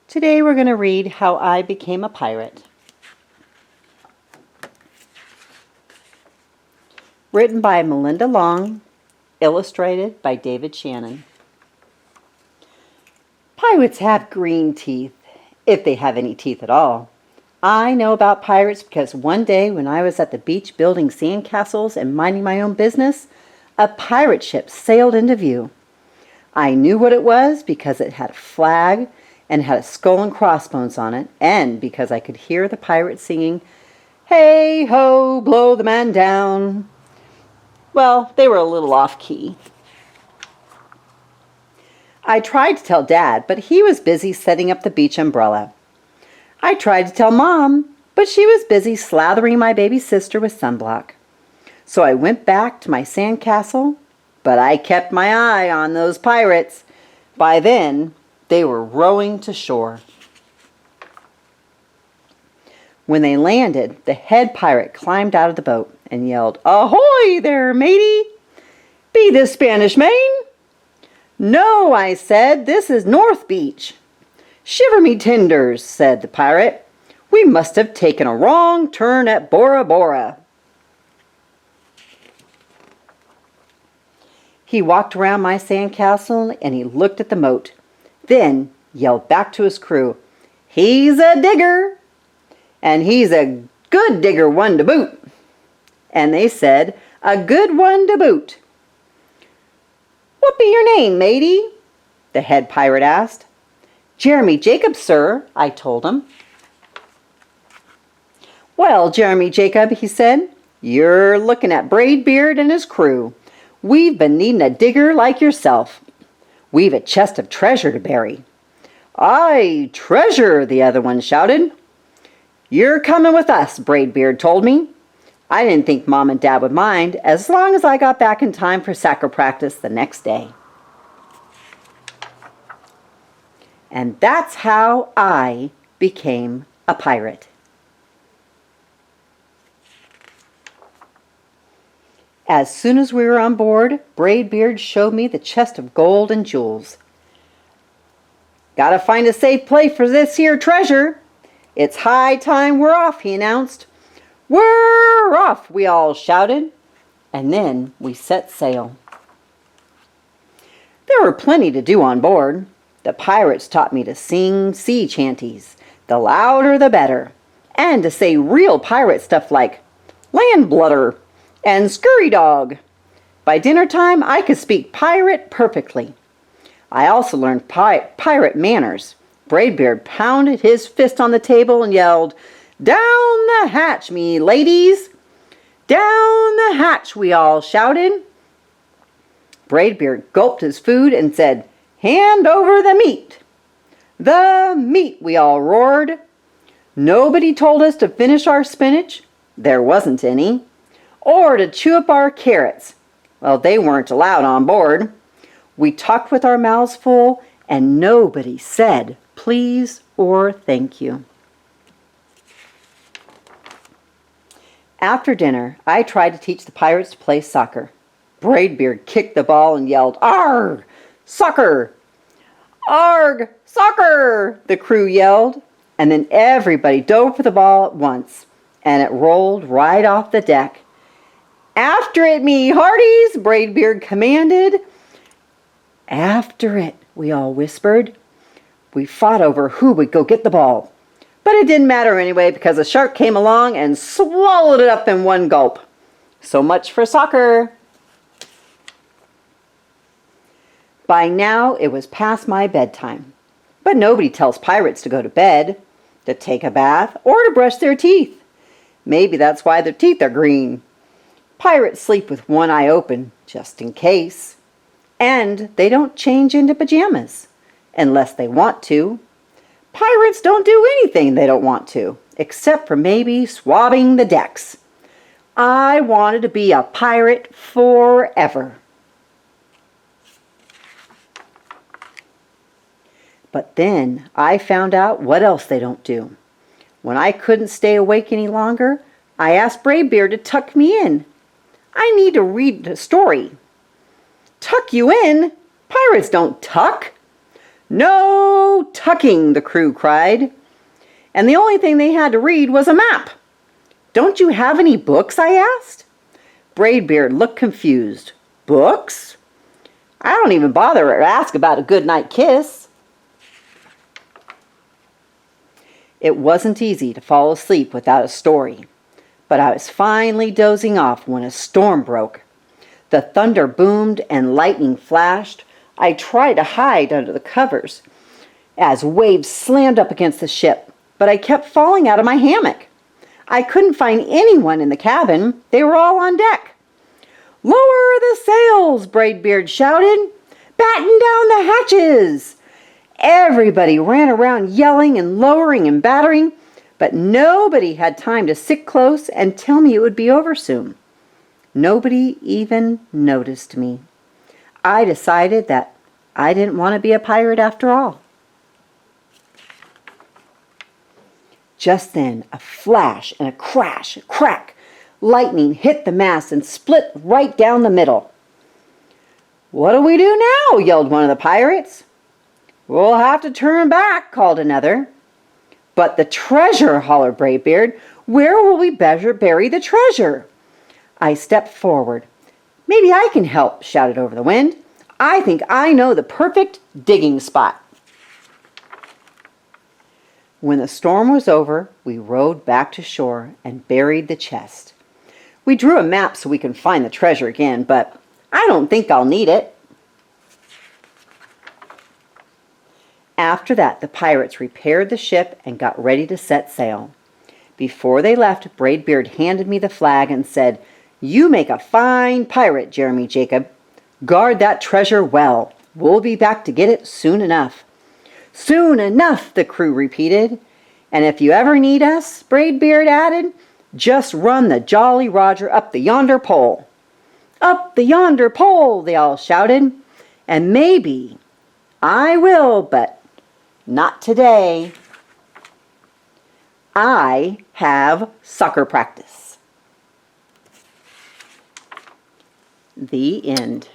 Today we're going to read How I Became a Pirate. Written by Melinda Long, illustrated by David Shannon. Pirates have green teeth, if they have any teeth at all. I know about pirates because one day when I was at the beach building sandcastles and minding my own business, a pirate ship sailed into view. I knew what it was because it had a flag and had a skull and crossbones on it, and because I could hear the pirates singing, "Hey ho, blow the man down." Well, they were a little off-key. I tried to tell Dad, but he was busy setting up the beach umbrella. I tried to tell Mom, but she was busy slathering my baby sister with sunblock. So I went back to my sandcastle, but I kept my eye on those pirates. By then, they were rowing to shore. When they landed, the head pirate climbed out of the boat and yelled, "Ahoy there, matey! Be this Spanish Main?" "No," I said, "this is North Beach." "Shiver me tinders," said the pirate. "We must have taken a wrong turn at Bora Bora." He walked around my sandcastle and he looked at the moat. Then yelled back to his crew, "He's a digger, and he's a good digger one to boot." And they said, "A good one to boot." "What be your name, matey?" the head pirate asked. "Jeremy Jacob, sir," I told him. "Well, Jeremy Jacob," he said, "you're looking at Braidbeard and his crew. We've been needing a digger like yourself. We've a chest of treasure to bury." "Aye, treasure," the other one shouted. "You're coming with us," Braidbeard told me. I didn't think Mom and Dad would mind as long as I got back in time for soccer practice the next day. And that's how I became a pirate. As soon as we were on board, Braidbeard showed me the chest of gold and jewels. "Gotta find a safe place for this here treasure. It's high time we're off," he announced. "We're off," we all shouted, and then we set sail. There were plenty to do on board. The pirates taught me to sing sea chanties, the louder the better, and to say real pirate stuff like "land bludder" and "scurry dog." By dinner time, I could speak pirate perfectly. I also learned pirate manners. Braidbeard pounded his fist on the table and yelled, "Down the hatch, me ladies!" "Down the hatch," we all shouted. Braidbeard gulped his food and said, "Hand over the meat." "The meat," we all roared. Nobody told us to finish our spinach. There wasn't any. Or to chew up our carrots. Well, they weren't allowed on board. We talked with our mouths full, and nobody said please or thank you. After dinner, I tried to teach the pirates to play soccer. Braidbeard kicked the ball and yelled, "Arg! Soccer!" "Arg! Soccer!" the crew yelled, and then everybody dove for the ball at once, and it rolled right off the deck. "After it, me hearties!" Braidbeard commanded. "After it," we all whispered. We fought over who would go get the ball. But it didn't matter anyway because a shark came along and swallowed it up in one gulp. So much for soccer. By now it was past my bedtime. But nobody tells pirates to go to bed, to take a bath, or to brush their teeth. Maybe that's why their teeth are green. Pirates sleep with one eye open, just in case. And they don't change into pajamas, unless they want to. Pirates don't do anything they don't want to, except for maybe swabbing the decks. I wanted to be a pirate forever. But then I found out what else they don't do. When I couldn't stay awake any longer, I asked Braidbeard to tuck me in. I need to read a story. "Tuck you in? Pirates don't tuck." "No tuck!" tucking, the crew cried. And the only thing they had to read was a map. Don't you have any books? I asked. Braidbeard looked confused. Books? I don't even bother to ask about a goodnight kiss. It wasn't easy to fall asleep without a story, but I was finally dozing off when a storm broke. The thunder boomed and lightning flashed. I tried to hide under the covers as waves slammed up against the ship, but I kept falling out of my hammock. I couldn't find anyone in the cabin. They were all on deck. Lower the sails, Braidbeard shouted. Batten down the hatches. Everybody ran around yelling and lowering and battering, but nobody had time to sit close and tell me it would be over soon. Nobody even noticed me. I decided that I didn't want to be a pirate after all. Just then, a flash and a crash, a crack. Lightning hit the mast and split right down the middle. What do we do now? Yelled one of the pirates. We'll have to turn back, called another. But the treasure, hollered Braidbeard. Where will we bury the treasure? I stepped forward. Maybe I can help, shouted over the wind. I think I know the perfect digging spot. When the storm was over, we rowed back to shore and buried the chest. We drew a map so we can find the treasure again, but I don't think I'll need it. After that, the pirates repaired the ship and got ready to set sail. Before they left, Braidbeard handed me the flag and said, You make a fine pirate, Jeremy Jacob. Guard that treasure well. We'll be back to get it soon enough. Soon enough, the crew repeated. And if you ever need us, Braidbeard added, just run the Jolly Roger up the yonder pole. Up the yonder pole, they all shouted. And maybe I will, but not today. I have soccer practice. The end.